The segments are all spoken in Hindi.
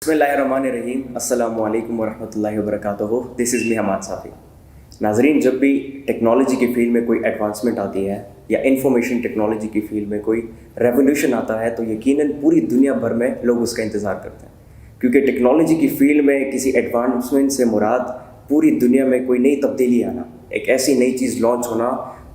बिस्मिल्लाहिर्रहमानिर्रहीम अस्सलामु अलैकुम वरहमतुल्लाहि वबरकातुहू। This is me Hamad Safi. नाज़रीन, जब भी टेक्नोलॉजी की फ़ील्ड में कोई एडवांसमेंट आती है या इंफॉर्मेशन टेक्नोलॉजी की फ़ील्ड में कोई रेवोल्यूशन आता है तो यकीनन पूरी दुनिया भर में लोग उसका इंतज़ार करते हैं, क्योंकि टेक्नोलॉजी की फ़ील्ड में किसी एडवांसमेंट से मुराद पूरी दुनिया में कोई नई तब्दीली आना, एक ऐसी नई चीज़ लॉन्च होना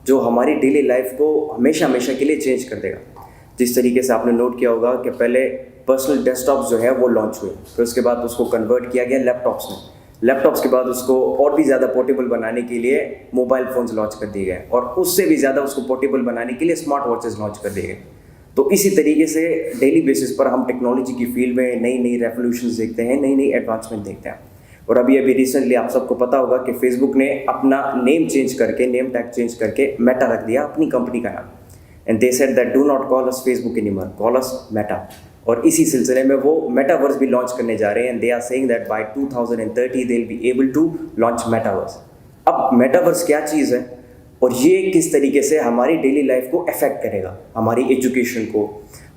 जो हमारी डेली लाइफ को हमेशा हमेशा के लिए चेंज कर देगा। जिस तरीके से आपने नोट किया होगा कि पहले पर्सनल डेस्कटॉप्स जो है वो लॉन्च हुए, फिर उसके बाद उसको कन्वर्ट किया गया लैपटॉप्स में। लैपटॉप्स के बाद उसको और भी ज़्यादा पोर्टेबल बनाने के लिए मोबाइल फ़ोन्स लॉन्च कर दिए गए, और उससे भी ज़्यादा उसको पोर्टेबल बनाने के लिए स्मार्ट वॉचेस लॉन्च कर दिए गए। तो इसी तरीके से डेली बेसिस पर हम टेक्नोलॉजी की फील्ड में नई नई रेवोल्यूशंस देखते हैं, नई नई एडवांसमेंट देखते हैं। और अभी रिसेंटली आप सबको पता होगा कि फेसबुक ने अपना नेम टैग चेंज करके मेटा रख दिया, अपनी कंपनी का नाम। And they said that do not call us Facebook anymore, call us Meta. और इसी सिलसिले में वो मेटावर्स भी लॉन्च करने जा रहे हैं, and they are saying that by 2030 they will be able to launch metaverse. अब मेटावर्स क्या चीज़ है और ये किस तरीके से हमारी डेली लाइफ को अफेक्ट करेगा, हमारी एजुकेशन को,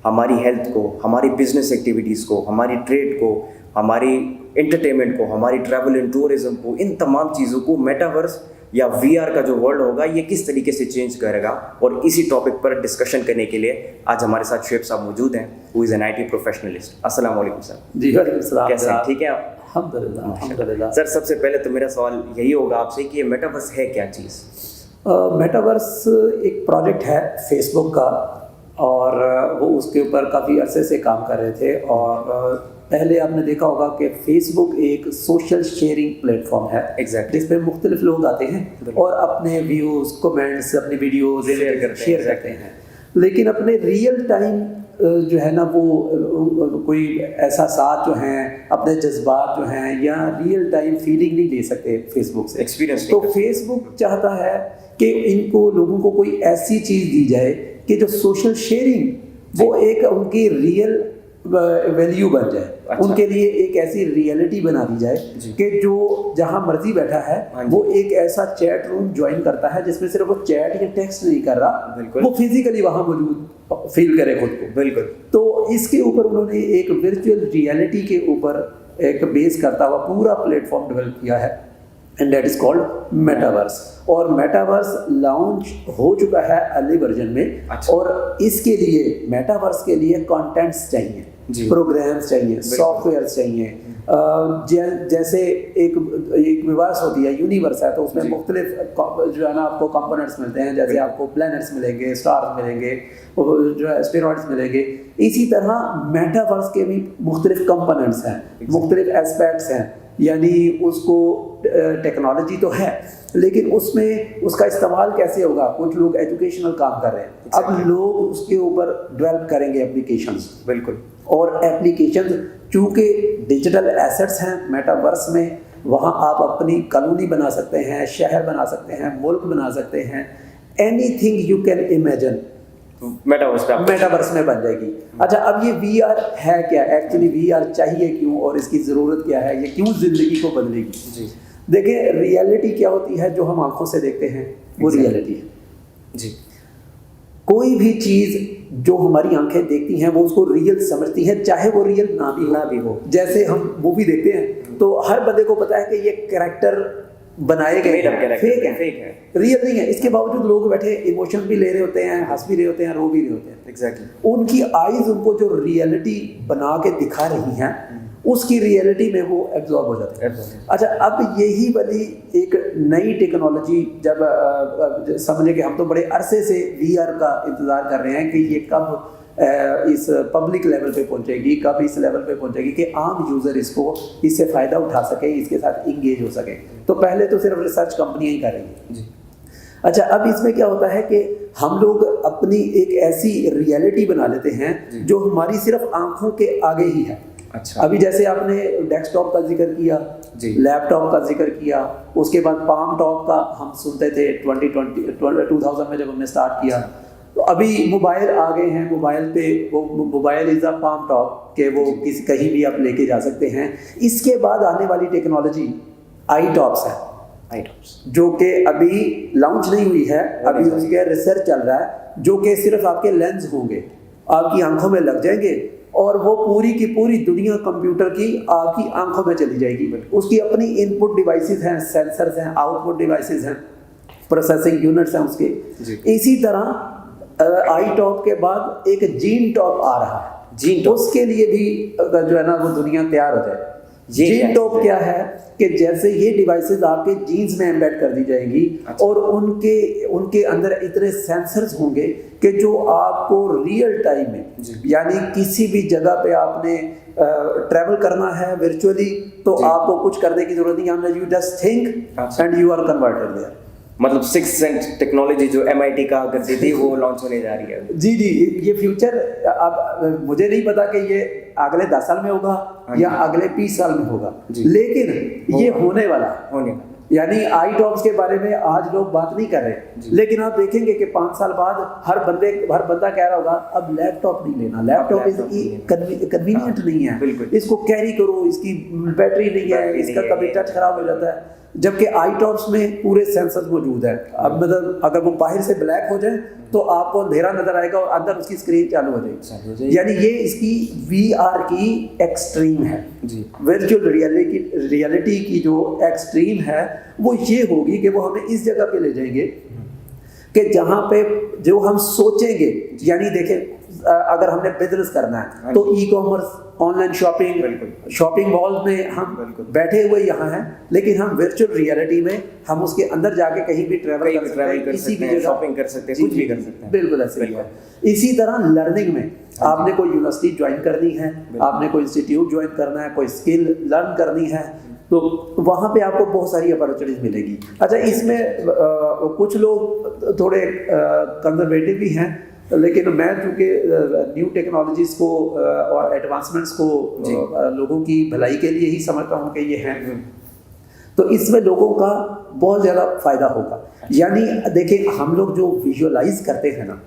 हमारी हेल्थ को, हमारी बिजनेस एक्टिविटीज़ को, हमारी ट्रेड को, हमारी एंटरटेनमेंट को, हमारी ट्रैवल एंड टूरिज्म को, इन तमाम चीज़ों को मेटावर्स या वीआर का जो वर्ल्ड होगा ये किस तरीके से चेंज करेगा। और इसी टॉपिक पर डिस्कशन करने के लिए आज हमारे साथ शुएब साहब मौजूद हैं, who is an IT professionalist. अस्सलाम वालेकुम सर। जी वालेकुम सलाम। कैसे हैं, ठीक है आप? अल्हम्दुलिल्लाह। सर, सबसे पहले तो मेरा सवाल यही होगा आपसे कि ये मेटावर्स है क्या चीज़? मेटावर्स एक प्रोजेक्ट है फेसबुक का, और वो उसके ऊपर काफ़ी अरसे से काम कर रहे थे। और पहले आपने देखा होगा कि फेसबुक एक सोशल शेयरिंग प्लेटफॉर्म है, एग्जैक्टली, जिस पे मुख्तलिफ लोग आते हैं और अपने व्यूज़, कमेंट्स, अपनी वीडियोज़ शेयर करते हैं। लेकिन अपने रियल टाइम जो है ना वो कोई एहसासात जो हैं, अपने जज्बात जो हैं, या रियल टाइम फीलिंग नहीं ले सकते फेसबुक से, एक्सपीरियंस। तो फेसबुक चाहता है कि इनको लोगों को कोई ऐसी चीज़ दी जाए कि जो सोशल शेयरिंग वो एक उनकी रियल वैल्यू बन जाए। अच्छा। उनके लिए एक ऐसी रियलिटी बना दी जाए कि जो जहां मर्जी बैठा है वो एक ऐसा चैट रूम ज्वाइन करता है जिसमें सिर्फ वो चैट या टेक्स्ट नहीं कर रहा, वो फिजिकली वहां मौजूद फील करे खुद को। बिल्कुल। तो इसके ऊपर उन्होंने एक वर्चुअल रियलिटी के ऊपर एक बेस करता हुआ पूरा प्लेटफॉर्म डेवलप किया है, and that is called metaverse. और मेटावर्स लॉन्च हो चुका है अर्ली वर्जन में। अच्छा। और इसके लिए मेटावर्स के लिए कंटेंट्स चाहिए, प्रोग्राम्स चाहिए, सॉफ्टवेयर्स चाहिए। जैसे एक यूनिवर्स होती है, यूनिवर्स है, तो उसमें मुख्तलिफ जो है ना आपको कंपोनेंट्स मिलते हैं। जैसे आपको प्लैनेट्स मिलेंगे, स्टार्स मिलेंगे, जो है एस्टेरॉइड्स मिलेंगे। इसी तरह मेटावर्स के भी मुख्तलिफ कंपोनेंट्स हैं, मुख्तलिफ एस्पेक्ट्स हैं। यानी उसको टेक्नोलॉजी तो है, लेकिन उसमें उसका इस्तेमाल कैसे होगा। कुछ लोग एजुकेशनल काम कर रहे हैं, अब लोग उसके ऊपर डेवलप करेंगे एप्लीकेशंस। बिल्कुल। और एप्लीकेशंस चूँकि डिजिटल एसेट्स हैं मेटावर्स में, वहाँ आप अपनी कॉलोनी बना सकते हैं, शहर बना सकते हैं, मुल्क बना सकते हैं, anything you can imagine metaverse में बन जाएगी। अच्छा, अब ये वीआर है क्या, एक्चुअली वीआर चाहिए क्यों और इसकी ज़रूरत क्या है, ये क्यों ज़िंदगी को बदलेगी? जी देखिए, रियलिटी क्या होती है जो हम आंखों से देखते हैं वो रियलिटी है। जी, कोई भी चीज़ जो हमारी आंखें देखती हैं वो उसको रियल समझती है, चाहे वो रियल ना भी हो। जैसे हम मूवी देखते हैं तो हर बंदे को पता है कि ये कैरेक्टर बनाए गए फेक है, रियल नहीं है। इसके बावजूद लोग बैठे इमोशन भी ले रहे होते हैं, हंस भी रहे होते हैं, रो भी रहे होते हैं। एग्जैक्टली। उनकी आईज उनको जो रियलिटी बना के दिखा रही हैं उसकी रियलिटी में वो एब्जॉर्ब हो जाते हैं। अच्छा, अब यही वाली एक नई टेक्नोलॉजी जब समझे कि हम तो बड़े अरसे से वीआर का इंतज़ार कर रहे हैं कि ये कब इस पब्लिक लेवल पे पहुंचेगी, कब इस लेवल पे पहुंचेगी कि आम यूज़र इससे फ़ायदा उठा सके, इसके साथ इंगेज हो सके। तो पहले तो सिर्फ रिसर्च कंपनियां ही कर रही हैं। अच्छा, अब इसमें क्या होता है कि हम लोग अपनी एक ऐसी रियलिटी बना लेते हैं जो हमारी सिर्फ आंखों के आगे ही है। अच्छा। अभी जैसे आपने डेस्कटॉप का जिक्र किया, लैपटॉप का जिक्र किया, उसके बाद पाम टॉप का हम सुनते थे 2000 में जब हमने स्टार्ट किया। तो अभी मोबाइल आ गए हैं, मोबाइल पे वो mobile is a palm top के वो कहीं भी आप लेके जा सकते हैं। इसके बाद आने वाली टेक्नोलॉजी आई टॉप्स है, जो कि अभी लॉन्च नहीं हुई है, अभी उसके रिसर्च चल रहा है, जो कि सिर्फ आपके लेंस होंगे, आपकी आंखों में लग जाएंगे और वो पूरी की पूरी दुनिया कंप्यूटर की आपकी आंखों में चली जाएगी। उसकी अपनी इनपुट डिवाइसेस हैं, सेंसर्स हैं, आउटपुट डिवाइसेस हैं, प्रोसेसिंग यूनिट्स हैं उसके। इसी तरह आई टॉप के बाद एक जीन टॉप आ रहा है, जीन टॉप उसके लिए भी जो है ना वो दुनिया तैयार हो जाए। जीन टॉप क्या है कि जैसे ये डिवाइसेस आपके जीन्स में एम्बेड कर दी जाएंगी और उनके अंदर इतने सेंसर्स होंगे कि जो आपको रियल टाइम में, यानी किसी भी जगह पे आपने ट्रैवल करना है वर्चुअली, तो आपको कुछ करने की जरूरत नहीं, you just think and you are converted there. मतलब 6th सेंस टेक्नोलॉजी जो MIT कहा करती थी वो लॉन्च होने जा रही है। जी जी, ये फ्यूचर अब मुझे नहीं पता कि ये अगले 10 साल में होगा या अगले 20 साल में होगा, लेकिन ये होने वाला है। यानी आई टॉप्स के बारे में आज लोग बात नहीं कर रहे, लेकिन आप देखेंगे कि 5 साल बाद हर बंदा कह रहा होगा अब लैपटॉप नहीं लेना, लैपटॉप कन्वीनियंट नहीं है, इसको कैरी करो, इसकी बैटरी नहीं है, इसका कभी टच खराब हो जाता है। जबकि आई टॉप्स में पूरे सेंसर्स मौजूद है। अब मतलब अगर वो बाहर से ब्लैक हो जाए तो आपको अंधेरा नजर आएगा और अंदर उसकी स्क्रीन चालू हो जाएगी। यानी ये इसकी VR की एक्सट्रीम है। वर्चुअल रियलिटी की जो एक्सट्रीम है वो ये होगी कि वो हमें इस जगह पे ले जाएंगे कि जहाँ पे जो हम सोचेंगे, यानी देखें अगर हमने बिजनेस करना है तो ई-कॉमर्स, ऑनलाइन शॉपिंग मॉल में हम बैठे हुए यहाँ हैं, लेकिन हम वर्चुअल रियलिटी में हम उसके अंदर जाके कहीं भी ट्रैवल कर सकते हैं, किसी भी जगह शॉपिंग कर सकते हैं, कुछ भी कर सकते हैं। बिल्कुल ऐसे ही है। इसी तरह लर्निंग में आपने कोई यूनिवर्सिटी ज्वाइन करनी है, आपने कोई इंस्टीट्यूट ज्वाइन करना है, कोई स्किल लर्न करनी है, तो वहाँ पे आपको बहुत सारी अपॉर्चुनिटीज मिलेगी। अच्छा, इसमें कुछ लोग थोड़े कंजर्वेटिव भी हैं, लेकिन मैं चूँकि न्यू टेक्नोलॉजीज को और एडवांसमेंट्स को लोगों की भलाई के लिए ही समझता हूँ कि ये हैं, तो इसमें लोगों का बहुत ज़्यादा फायदा होगा। यानी देखिए, हम लोग जो विजुअलाइज करते हैं ना,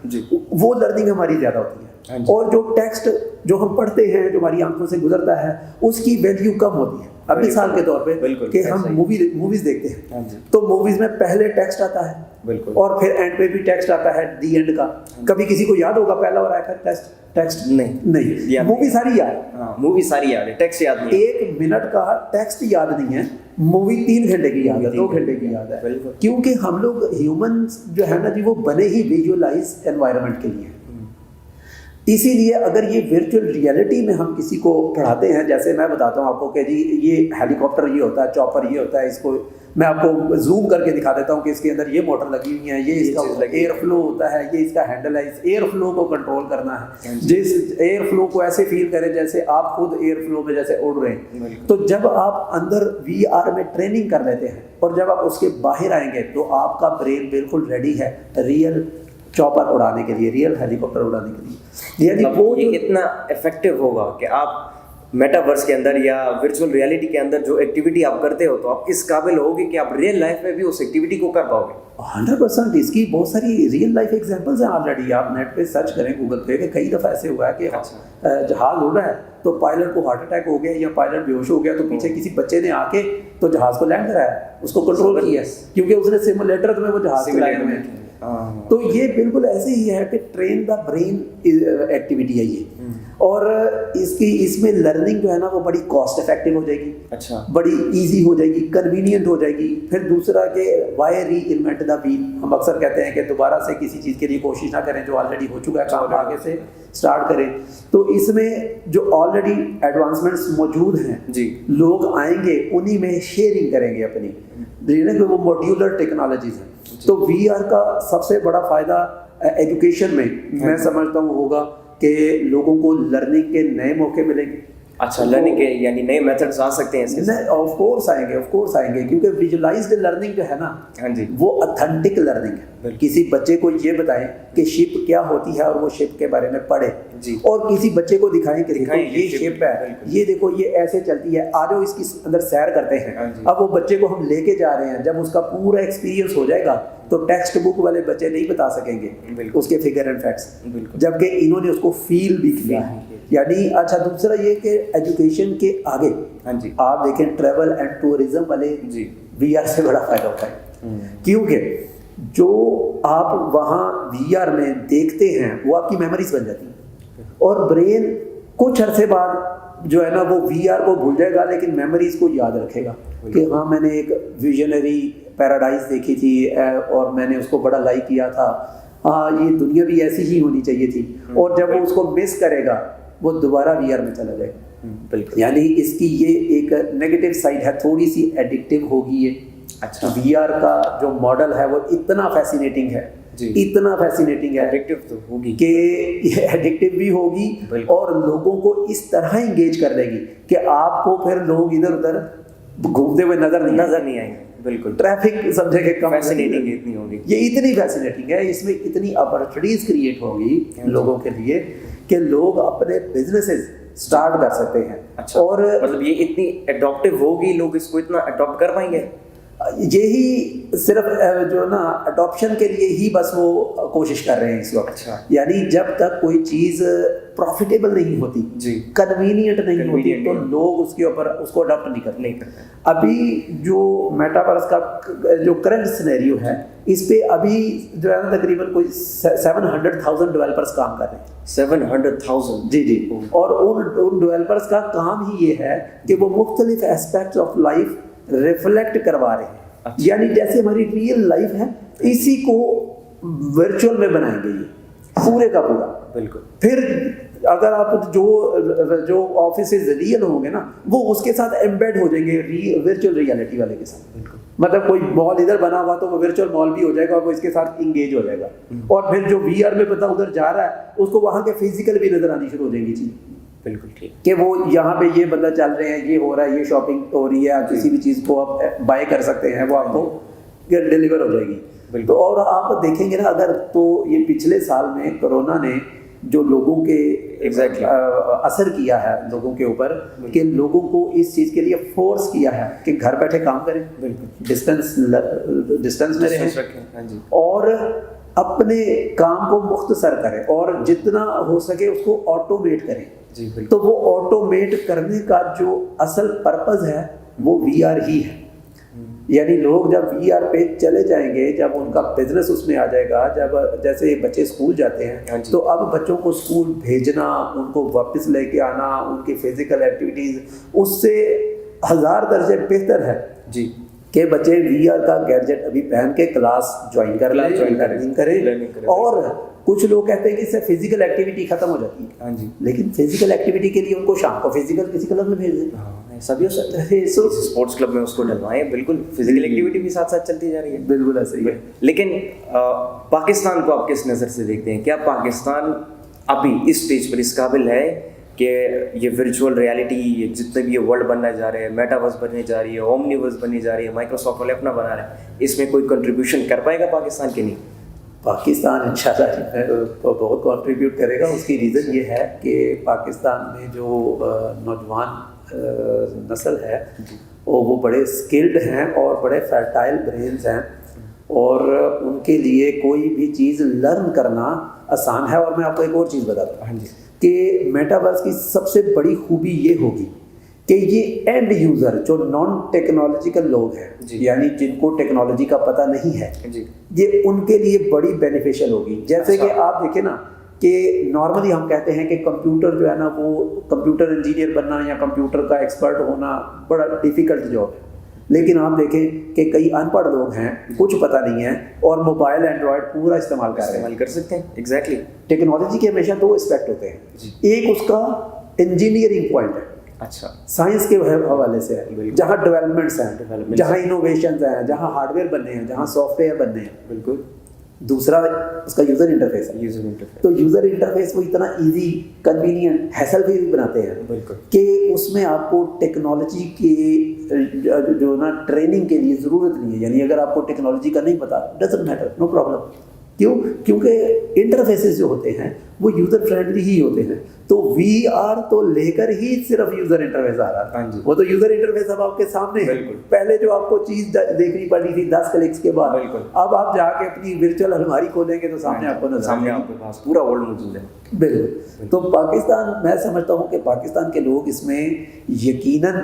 वो लर्निंग हमारी ज़्यादा होती है, और जो टेक्स्ट जो हम पढ़ते हैं, जो हमारी आंखों से गुजरता है, उसकी वैल्यू कम होती है। अब मिसाल के तौर पे कि हम मूवीज देखते हैं, तो मूवीज में पहले टेक्स्ट आता है और फिर एंड पे भी टेक्स्ट आता है, दी एंड का। कभी किसी को याद होगा पहला और आखिर टेक्स्ट नहीं, मूवी सारी याद, मूवी सारी याद है, टेक्स्ट याद नहीं। 1 मिनट का टेक्स्ट याद नहीं है, मूवी 3 घंटे की याद है, 2 घंटे की याद है, क्योंकि हम लोग ह्यूमंस जो है ना जी, वो बने ही विजुअलाइज एनवायरनमेंट के लिए। इसीलिए अगर ये वर्चुअल रियलिटी में हम किसी को पढ़ाते हैं, जैसे मैं बताता हूँ आपको कि जी ये हेलीकॉप्टर ये होता है, चॉपर ये होता है, इसको मैं आपको जूम करके दिखा देता हूँ कि इसके अंदर ये मोटर लगी हुई है, ये इसका एयर फ्लो होता है, ये इसका हैंडल है, इस एयर फ्लो को कंट्रोल करना है, जिस एयर फ्लो को ऐसे फील करें जैसे आप खुद एयर फ्लो में जैसे उड़ रहे हैं। तो जब आप अंदर VR में ट्रेनिंग कर लेते हैं और जब आप उसके बाहर आएंगे तो आपका ब्रेन बिल्कुल रेडी है रियल चॉपर उड़ाने के लिए, रियल हेलीकॉप्टर उड़ाने के लिए। यानी वो ये कितना इफेक्टिव होगा कि आप मेटावर्स के अंदर या वर्चुअल रियलिटी के अंदर जो एक्टिविटी आप करते हो, तो आप इस काबिल होगे कि आप रियल लाइफ में भी उस एक्टिविटी को कर पाओगे। 100%। इसकी बहुत सारी रियल लाइफ एग्जांपल्स हैं ऑलरेडी। आप नेट पे सर्च करें गूगल पे, कि कई दफ़ा ऐसे हुआ है कि जहाज उड़ रहा है तो पायलट को हार्ट अटैक हो गया या पायलट बेहोश हो गया, तो पीछे किसी बच्चे ने आके तो जहाज को लैंड कराया, उसको कंट्रोल किया, क्योंकि उसने सिमुलेटर में वो जहाज चलाए हुए हैं। तो ये बिल्कुल ऐसे ही है कि ट्रेन द ब्रेन एक्टिविटी है ये, और इसमें लर्निंग जो है ना वो बड़ी कॉस्ट इफेक्टिव हो जाएगी, अच्छा, बड़ी इजी हो जाएगी, कन्वीनियंट हो जाएगी। फिर दूसरा कि वाई री इन्वेंट द व्हील, हम अक्सर कहते हैं कि दोबारा से किसी चीज़ के लिए कोशिश ना करें जो ऑलरेडी हो चुका है, काम आगे से स्टार्ट करें। तो इसमें जो ऑलरेडी एडवांसमेंट्स मौजूद हैं जी, लोग आएंगे उन्हीं में शेयरिंग करेंगे अपनी, वो मॉड्यूलर टेक्नोलॉजीज हैं। तो VR का सबसे बड़ा फ़ायदा एजुकेशन में मैं समझता हूँ होगा कि लोगों को लर्निंग के नए मौके मिलेंगे। अच्छा, लर्निंग के यानी नए मेथड्स आ सकते हैं इसके? ऑफ कोर्स आएंगे, क्योंकि विजुअलाइज्ड लर्निंग जो है ना, हाँ जी, वो ऑथेंटिक लर्निंग है। किसी बच्चे को ये बताएं कि शिप क्या होती है और वो शिप के बारे में पढ़े जी, और किसी बच्चे को दिखाएं कि देखो ये शिप है, ये देखो ये ऐसे चलती है, आ जाओ इसकी अंदर सैर करते हैं। अब वो बच्चे को हम लेके जा रहे हैं, जब उसका पूरा एक्सपीरियंस हो जाएगा तो टेक्स्ट बुक वाले बच्चे नहीं बता सकेंगे उसके फिगर एंड फैक्ट्स, जबकि इन्होंने उसको फील भी किया है। यानी अच्छा, दूसरा ये कि एजुकेशन के आगे, हाँ जी, आप देखें ट्रैवल एंड टूरिज्म वाले जी VR से बड़ा फायदा होता है, क्योंकि जो आप वहाँ VR में देखते हैं वो आपकी मेमोरीज बन जाती है, और ब्रेन कुछ अरसे बाद जो है ना वो वीआर को भूल जाएगा, लेकिन मेमोरीज को याद रखेगा कि हाँ मैंने एक विजनरी पैराडाइज देखी थी और मैंने उसको बड़ा लाइक किया था, हाँ ये दुनिया भी ऐसी ही होनी चाहिए थी। और जब वो उसको मिस करेगा वो दोबारा वीआर में चला जाएगा। बिल्कुल। यानी इसकी ये एक नेगेटिव साइड है, थोड़ी सी एडिक्टिव होगी ये। अच्छा। वीआर का जो मॉडल है वो इतना फैसिनेटिंग है, इतना फैसिनेटिंग है, एडिक्टिव तो होगी कि एडिक्टिव भी होगी और लोगों को इस तरह इंगेज कर देगी कि आपको फिर लोग इधर उधर घूमते हुए नजर नहीं आएंगे। बिल्कुल। ट्रैफिक समझे कि कम फैसिनेटिंग इतनी होगी, ये इतनी फैसिनेटिंग है, इसमें इतनी अपॉर्चुनिटीज क्रिएट होगी लोगों के लिए कि लोग अपने बिजनेसेस स्टार्ट कर सकते हैं। अच्छा। और मतलब ये इतनी अडॉप्टिव होगी, लोग इसको इतना अडॉप्ट कर पाएंगे। यही सिर्फ जो ना अडॉप्शन के लिए ही बस वो कोशिश कर रहे हैं इस वक्त। अच्छा। यानी जब तक कोई चीज़ प्रॉफिटेबल नहीं होती, कन्वीनियंट नहीं होती, तो लोग उसके ऊपर उसको अडॉप्ट नहीं करते। अभी जो मेटावर्स का जो करंट सिनेरियो है, इस पे अभी जो है ना तकरीबन कोई 700,000 डेवलपर्स काम कर रहे हैं। 700,000? जी जी। और उन डेवलपर्स का काम ही ये है कि वो मुख्तलिफ एस्पेक्ट्स ऑफ लाइफ रिफ्लेक्ट करवा रहे हैं। अच्छा। यानी जैसे हमारी रियल लाइफ है, इसी को वर्चुअल में बनाएंगे ये पूरे का पूरा। बिल्कुल। फिर अगर आप जो ऑफिस रियल होंगे ना, वो उसके साथ एम्बेड हो जाएंगे वर्चुअल रियलिटी वाले के साथ। बिल्कुल। मतलब कोई मॉल इधर बना हुआ तो वो वर्चुअल मॉल भी हो जाएगा और वो इसके साथ इंगेज हो जाएगा। और फिर जो वीआर में पता उधर जा रहा है, उसको वहां के फिजिकल भी नजर आनी शुरू हो जाएंगी चीज। बिल्कुल ठीक। कि वो यहाँ पे ये बंदा चल रहे हैं, ये हो रहा है, ये शॉपिंग हो रही है, आप किसी भी चीज़ को आप बाय कर सकते हैं, वो आपको डिलीवर हो जाएगी। तो और आप देखेंगे ना, अगर तो ये पिछले साल में कोरोना ने जो लोगों के असर किया है लोगों के ऊपर, कि लोगों को इस चीज़ के लिए फोर्स किया है कि घर बैठे काम करें, डिस्टेंस में रहें और अपने काम को मुख्तसर करें और जितना हो सके उसको ऑटोमेट करें। तो वो ऑटोमेट करने का जो असल पर्पस है वो वीआर ही है। यानी लोग जब वीआर पे चले जाएंगे, जब उनका बिजनेस उसमें आ जाएगा, जब जैसे बच्चे स्कूल जाते हैं तो अब बच्चों को स्कूल भेजना, उनको वापस लेके आना, उनकी फिजिकल एक्टिविटीज उससे 1000 दर्जे बेहतर है जी कि बच्चे वीआर का गैजेट अभी पहन के क्लास ज्वाइन कर लें, लर्निंग करें। और कुछ लोग कहते हैं कि इससे फिजिकल एक्टिविटी खत्म हो जाती है। हाँ जी। लेकिन फिजिकल एक्टिविटी के लिए उनको शाम को फिजिकल किसी क्लब में भेज दें। हाँ, सभी हो सकता है, स्पोर्ट्स क्लब में उसको डलवाएं। बिल्कुल, फिजिकल एक्टिविटी भी साथ साथ चलती जा रही है। बिल्कुल ऐसे ही है। लेकिन पाकिस्तान को आप किस नज़र से देखते हैं? क्या पाकिस्तान अभी इस स्टेज पर इस काबिल है कि ये वर्चुअल रियलिटी, ये जितने भी ये वर्ल्ड बनने जा रहे हैं, मेटावर्स बनने जा रही है, ओमनीवर्स बनने जा रही है, माइक्रोसॉफ्ट वाले अपना बना रहे हैं, इसमें कोई कंट्रीब्यूशन कर पाएगा पाकिस्तान के? नहीं, पाकिस्तान इंशाल्लाह तो बहुत कंट्रीब्यूट करेगा। उसकी रीज़न ये है कि पाकिस्तान में जो नौजवान नस्ल है वो बड़े स्किल्ड हैं और बड़े फर्टाइल ब्रेन्स हैं और उनके लिए कोई भी चीज़ लर्न करना आसान है। और मैं आपको एक और चीज़ बताता हूँ कि मेटावर्स की सबसे बड़ी खूबी ये होगी कि ये एंड यूज़र जो नॉन टेक्नोलॉजिकल लोग हैं, यानी जिनको टेक्नोलॉजी का पता नहीं है, ये उनके लिए बड़ी बेनिफिशियल होगी। जैसे कि आप देखें ना कि नॉर्मली हम कहते हैं कि कंप्यूटर जो है ना, वो कंप्यूटर इंजीनियर बनना या कंप्यूटर का एक्सपर्ट होना बड़ा डिफ़िकल्ट जॉब है। लेकिन आप देखें कि कई अनपढ़ लोग हैं, कुछ पता नहीं है और मोबाइल एंड्रॉयड पूरा इस्तेमाल कर सकते हैं। एग्जैक्टली। टेक्नोलॉजी के हमेशा 2 एस्पेक्ट होते हैं। एक उसका इंजीनियरिंग पॉइंट है, अच्छा, साइंस के हवाले से है, जहाँ डेवलपमेंट्स हैं, जहाँ इनोवेशंस हैं, जहाँ हार्डवेयर बनने हैं, जहाँ सॉफ्टवेयर बनने हैं। बिल्कुल। दूसरा उसका यूज़र इंटरफेस है। तो यूज़र इंटरफेस वो इतना इजी, कन्वीनियंट, हैसल फ्री बनाते हैं कि उसमें आपको टेक्नोलॉजी के जो ना ट्रेनिंग के लिए ज़रूरत नहीं है। यानी अगर आपको टेक्नोलॉजी का नहीं पता, डजंट मैटर, नो प्रॉब्लम। क्यों? क्योंकि इंटरफेसेस जो होते हैं वो यूज़र फ्रेंडली ही होते हैं। तो वीआर तो लेकर ही सिर्फ यूज़र इंटरफेस आ रहा है, वो तो यूज़र इंटरफेस अब आपके सामने है। पहले जो आपको चीज़ देखनी पड़ी थी 10 क्लिक्स के बाद, अब आप जाके अपनी वर्चुअल अलमारी खोलेंगे तो सामने आपको नजर, सामने आपके पास पूरा वर्ल्ड मौजूद है। बिल्कुल। तो पाकिस्तान, मैं समझता हूँ कि पाकिस्तान के लोग इसमें यकीनन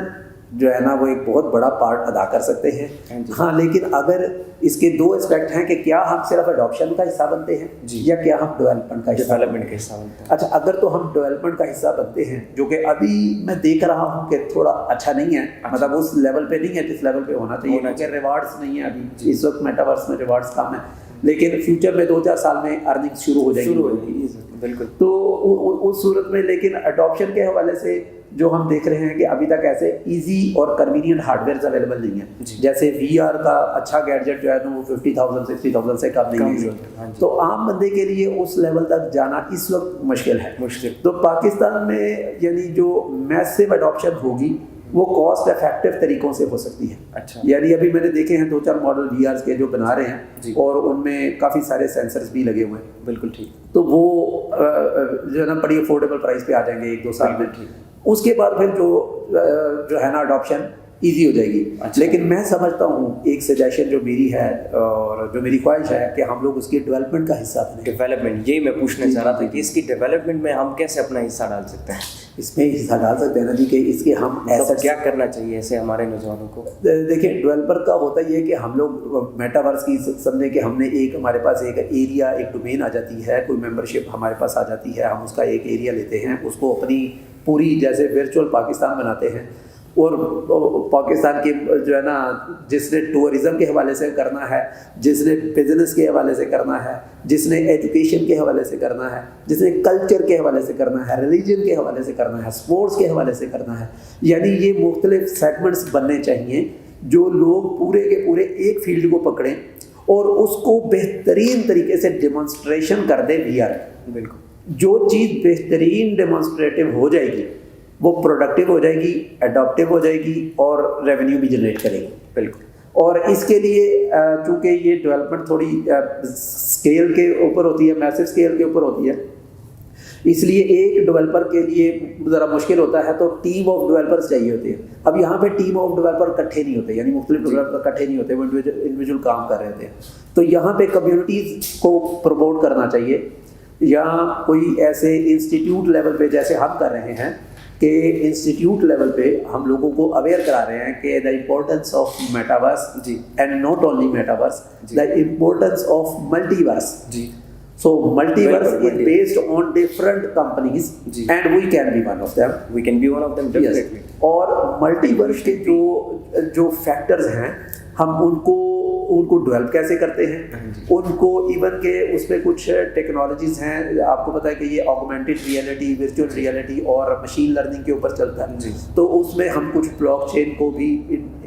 जो है ना वो एक बहुत बड़ा पार्ट अदा कर सकते हैं। हाँ, लेकिन अगर इसके दो एस्पेक्ट हैं कि क्या हम सिर्फ अडॉप्शन का हिस्सा बनते हैं या क्या हम डेवलपमेंट का हिस्सा बनते हैं। अच्छा, अगर तो हम डेवलपमेंट का हिस्सा बनते हैं, जो कि अभी मैं देख रहा हूँ कि थोड़ा अच्छा नहीं है, मतलब उस लेवल पे नहीं है जिस लेवल पे होना चाहिए, क्योंकि रिवार्ड्स नहीं है अभी इस वक्त, मेटावर्स में रिवार्ड्स कम है, लेकिन फ्यूचर में 2-4 साल में अर्निंग शुरू हो जाएगी। बिल्कुल। तो उस सूरत में, लेकिन अडॉप्शन के हवाले से जो हम देख रहे हैं कि अभी तक ऐसे इजी और कन्वीनियंट हार्डवेयर अवेलेबल नहीं है। जैसे VR का अच्छा गैजेट जो है ना वो 50,000-60,000 से कम नहीं है, तो आम बंदे के लिए उस लेवल तक जाना इस वक्त मुश्किल है। तो पाकिस्तान में यानी जो मैसिव अडॉप्शन होगी वो कॉस्ट इफेक्टिव तरीकों से हो सकती है। अच्छा। यानी अभी मैंने देखे हैं 2-4 मॉडल VR के जो बना रहे हैं और उनमें काफ़ी सारे सेंसर्स भी लगे हुए हैं। बिल्कुल ठीक। तो वो जो है ना बड़ी अफोर्डेबल प्राइस पे आ जाएंगे 1-2 साल में। उसके बाद फिर जो है ना अडॉप्शन ईजी हो जाएगी। अच्छा। लेकिन मैं समझता हूँ, एक सजेशन जो मेरी है और जो मेरी ख्वाहिश है कि हम लोग उसके डेवलपमेंट का हिस्सा बने। डेवलपमेंट, यही मैं पूछना चाह रहा था कि इसकी डेवलपमेंट में हम कैसे अपना हिस्सा डाल सकते हैं। इसमें हिस्सा डाल सकते हैं ना जी, कि इसके हम ऐसा क्या करना चाहिए ऐसे हमारे नौजवानों को। देखिए, डेवलपर का होता ये है कि हम लोग मेटावर्स की समझे कि हमने एक, हमारे पास एक एरिया, एक डोमेन आ जाती है, कोई मेंबरशिप हमारे पास आ जाती है, हम उसका एक एरिया लेते हैं, उसको अपनी पूरी जैसे वर्चुअल पाकिस्तान बनाते हैं। और पाकिस्तान की जो है ना, जिसने टूरिज़म के हवाले से करना है, जिसने बिजनेस के हवाले से करना है, जिसने एजुकेशन के हवाले से करना है, जिसने कल्चर के हवाले से करना है, रिलीजन के हवाले से करना है, स्पोर्ट्स के हवाले से करना है, यानी ये मुख्तलिफ सेगमेंट्स बनने चाहिए जो लोग पूरे के पूरे एक फील्ड को पकड़ें और उसको बेहतरीन तरीके से डेमोन्स्ट्रेशन कर दें VR। बिल्कुल। जो चीज़ बेहतरीन डेमोन्स्ट्रेटिव हो जाएगी वो प्रोडक्टिव हो जाएगी, अडॉप्टिव हो जाएगी और रेवेन्यू भी जनरेट करेगी। बिल्कुल। और इसके लिए चूँकि ये डेवलपमेंट थोड़ी स्केल के ऊपर होती है, मैसिव स्केल के ऊपर होती है, इसलिए एक डेवलपर के लिए ज़रा मुश्किल होता है, तो टीम ऑफ डेवलपर्स चाहिए होती है। अब यहाँ पे टीम ऑफ डेवलपर इकट्ठे नहीं होते, यानी मुख्तलिफ डेवलपर इकट्ठे नहीं होते, वो इंडिविजुअल काम कर रहे होते हैं। तो यहाँ पे कम्युनिटीज़ को प्रमोट करना चाहिए, या कोई ऐसे इंस्टीट्यूट लेवल पे जैसे हम कर रहे हैं कि इंस्टीट्यूट लेवल पे हम लोगों को अवेयर करा रहे हैं कि the importance of metaverse and not only metaverse, the importance of multiverse. So multiverse is based on different companies and we can be one of them. We can be one of them definitely. Yes. और मल्टीवर्स के जो फैक्टर्स हैं, हम उनको डेवलप कैसे करते हैं, उनको इवन के उसमें कुछ टेक्नोलॉजीज हैं, आपको पता है कि ये ऑगमेंटेड रियलिटी, वर्चुअल रियलिटी और मशीन लर्निंग के ऊपर चलता है। तो उसमें हम कुछ ब्लॉकचेन को भी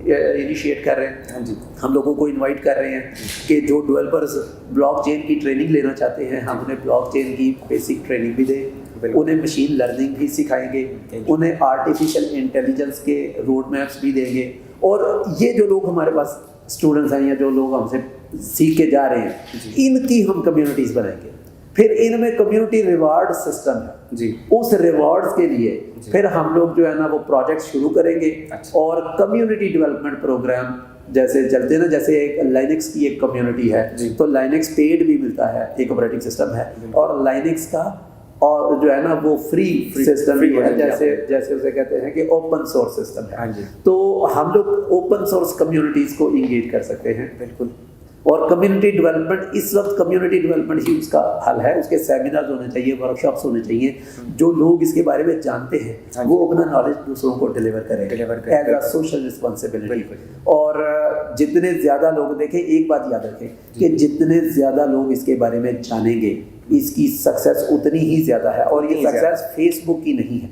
इनिशिएट कर रहे हैं। हम लोगों को इनवाइट कर रहे हैं कि जो डेवलपर्स ब्लॉकचेन की ट्रेनिंग लेना चाहते हैं, हम उन्हें ब्लॉकचेन की बेसिक ट्रेनिंग भी दें, उन्हें मशीन लर्निंग भी सिखाएंगे, उन्हें आर्टिफिशियल इंटेलिजेंस के रोड मैप्स भी देंगे। और ये जो लोग हमारे पास स्टूडेंट्स हैं या जो लोग हमसे सीख के जा रहे हैं, इनकी हम कम्युनिटीज़ बनाएंगे। फिर इनमें कम्युनिटी रिवार्ड सिस्टम है, उस रिवार्ड्स के लिए फिर हम लोग जो है ना वो प्रोजेक्ट शुरू करेंगे। और कम्युनिटी डेवलपमेंट प्रोग्राम जैसे चलते हैं ना, जैसे एक लाइनेक्स की एक कम्युनिटी है, तो लाइनेक्स पेड भी मिलता है, एक ऑपरेटिंग सिस्टम है, और लाइनेक्स का और जो है ना वो फ्री सिस्टम भी है, जैसे उसे कहते हैं कि ओपन सोर्स सिस्टम है। तो हम लोग ओपन सोर्स कम्युनिटीज़ को इंगेज कर सकते हैं। बिल्कुल। और कम्युनिटी डेवलपमेंट, इस वक्त कम्युनिटी डेवलपमेंट ही उसका हल है। उसके सेमिनार्स होने चाहिए, वर्कशॉप्स होने चाहिए, जो लोग इसके बारे में जानते हैं वो अपना नॉलेज दूसरों को डिलीवर करें एज अ सोशल रिस्पॉन्सिबिलिटी। और जितने ज़्यादा लोग, देखें एक बात याद रखें कि जितने ज़्यादा लोग इसके बारे में जानेंगे, इसकी सक्सेस उतनी ही ज़्यादा है। और ये सक्सेस फेसबुक की नहीं है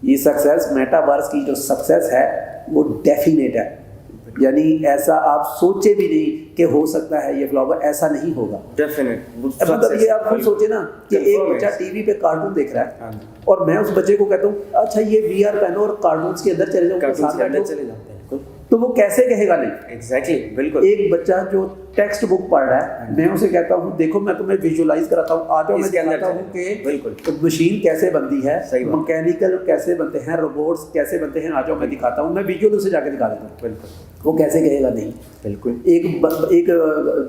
ये सक्सेस मेटावर्स की जो सक्सेस है वो डेफिनेट है। यानी ऐसा आप सोचे भी नहीं कि हो सकता है ये फ्लॉप, ऐसा नहीं होगा डेफिनेट। मतलब ये आप खुद सोचे ना कि एक बच्चा टीवी पे कार्टून देख रहा है और मैं उस बच्चे को कहता हूँ अच्छा ये VR पहनो और कार्टून्स के अंदर चले जाओ, चले जाते हैं, तो वो कैसे कहेगा नहीं? एग्जैक्टली, बिल्कुल। एक बच्चा जो टेक्स्ट बुक पढ़ रहा है, मैं उसे कहता हूँ देखो मैं तुम्हें विजुअलाइज कराता हूँ, आ जाओ मैं इसके अंदर दिखाता हूँ कि बिल्कुल मशीन कैसे बनती है, सही बात। मैकेनिकल कैसे बनते हैं, रोबोट्स कैसे बनते हैं, आ जाओ मैं दिखाता हूँ, मैं विजुअल उसे जाके दिखा देता हूँ। बिल्कुल वो कैसे कहेगा नहीं। बिल्कुल एक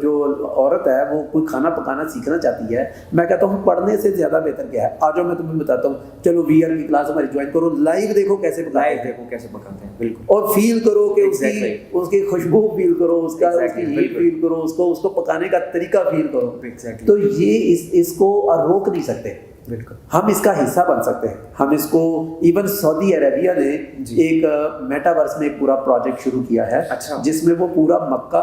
जो औरत है वो कोई खाना पकाना सीखना चाहती है, मैं कहता हूँ पढ़ने से ज़्यादा बेहतर क्या है, आ जाओ मैं तुम्हें बताता हूँ, चलो VR की क्लास हमारी ज्वाइन करो, लाइव देखो कैसे पकाते लाइव हैं, देखो कैसे पकाते हैं। बिल्कुल और फील करो कि Exactly. उसकी खुशबू फील करो, उसका Exactly, उसकी हीट बिल्कुल। फील करो, उसको पकाने का तरीका फील करो। Exactly. तो ये इसको रोक नहीं सकते, बिल्कुल हम इसका हिस्सा बन सकते हैं। हम इसको इवन सऊदी अरेबिया ने जी। एक मेटावर्स में एक पूरा प्रोजेक्ट शुरू किया है, अच्छा। जिसमें वो पूरा मक्का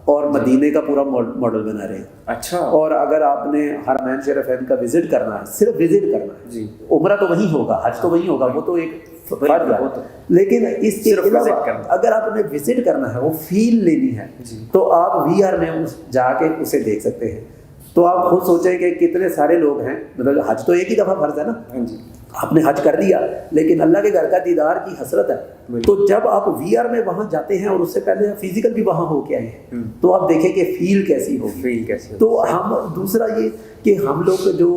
और मदीने का पूरा मॉडल बना रहे हैं। अच्छा और अगर आपने हरमैन शरीफैन का विजिट करना है, सिर्फ विजिट करना है, जी उम्रा तो वहीं होगा, हज तो वहीं होगा, वो तो एक बिल्कुल, फर्ज है। वो तो। लेकिन इसके सिर्फ visit अलावा करना। अगर आपने विजिट करना है, वो फील लेनी है, जी। तो आप VR में जाके उसे देख सकते हैं। तो आप खुद सोचें कि कितने सारे लोग हैं, मतलब हज तो एक ही दफ़ा फर्ज है ना, हाँ जी आपने हज कर दिया, लेकिन अल्लाह के घर का दीदार की हसरत है। बिल्कुल। तो जब आप VR में वहाँ जाते हैं और उससे पहले फिजिकल भी वहाँ होके आए हैं, तो आप देखें कि फील कैसी होगी। फील कैसे हो? तो हम दूसरा ये कि हम लोग जो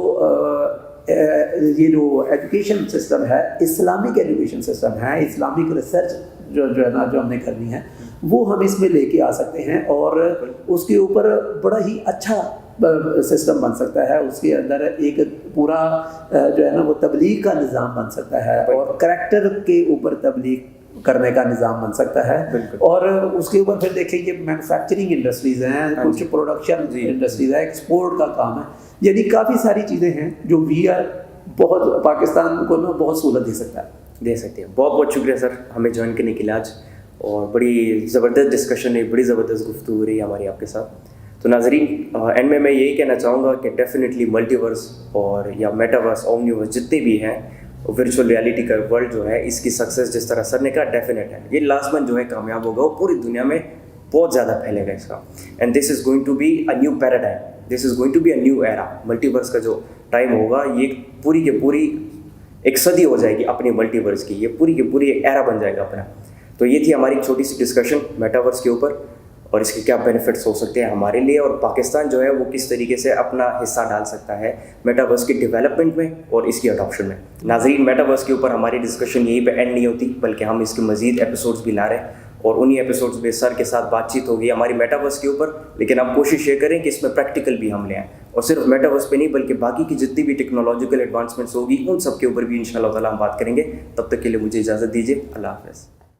ये जो एजुकेशन सिस्टम है, इस्लामिक एजुकेशन सिस्टम है, इस्लामिक रिसर्च जो है ना, जो हमने करनी है, वो हम इसमें लेके आ सकते हैं और उसके ऊपर बड़ा ही अच्छा सिस्टम बन सकता है। उसके अंदर एक पूरा जो है ना वो तबलीग का निज़ाम बन सकता है और करैक्टर के ऊपर तबलीग करने का निज़ाम बन सकता है। बिल्कुल। और उसके ऊपर फिर देखिए ये मैन्युफैक्चरिंग इंडस्ट्रीज़ हैं, हाँ कुछ जी। प्रोडक्शन जी। इंडस्ट्रीज़ है, एक्सपोर्ट का काम है, यानी काफ़ी सारी चीज़ें हैं जो VR बहुत पाकिस्तान को ना बहुत सहूलत दे सकता है। दे सकते हैं। बहुत बहुत शुक्रिया सर हमें ज्वाइन करने के लिए आज, और बड़ी ज़बरदस्त डिस्कशन है, बड़ी ज़बरदस्त गुफ्तगू हो रही है हमारी आपके साथ। तो नाजरीन एंड में मैं यही कहना चाहूँगा कि डेफिनेटली मल्टीवर्स और या मेटावर्स ओमनीवर्स जितने भी हैं, वर्चुअल रियलिटी का वर्ल्ड जो है, इसकी सक्सेस जिस तरह सर ने कहा डेफिनेट है, ये लाजमन जो है कामयाब होगा, वो पूरी दुनिया में बहुत ज़्यादा फैलेगा इसका। And this is going to be a new paradigm, this is going to be a new era. Multiverse का जो टाइम होगा, ये पूरी की पूरी एक सदी हो जाएगी अपनी मल्टीवर्स की, ये पूरी की पूरी एक एरा बन जाएगा अपना। तो ये थी हमारी छोटी सी डिस्कशन मेटावर्स के ऊपर और इसके क्या बेनिफिट्स हो सकते हैं हमारे लिए, और पाकिस्तान जो है वो किस तरीके से अपना हिस्सा डाल सकता है मेटावर्स के डेवलपमेंट में और इसकी अडॉप्शन में। नाज़रीन मेटावर्स के ऊपर हमारी डिस्कशन यहीं पे एंड नहीं होती, बल्कि हम इसके मज़ीद एपिसोड्स भी ला रहे हैं और उन्हीं एपिसोड्स में सर के साथ बातचीत होगी हमारी मेटावर्स के ऊपर। लेकिन आप कोशिश ये करें कि इसमें प्रैक्टिकल भी हम ले आएँ, और सिर्फ मेटावर्स पे नहीं बल्कि बाकी की जितनी भी टेक्नोलॉजिकल एडवांसमेंट्स होगी उन सब के ऊपर भी इंशाल्लाह ताला हम बात करेंगे। तब तक के लिए मुझे इजाज़त दीजिए। अल्लाह हाफ़िज़।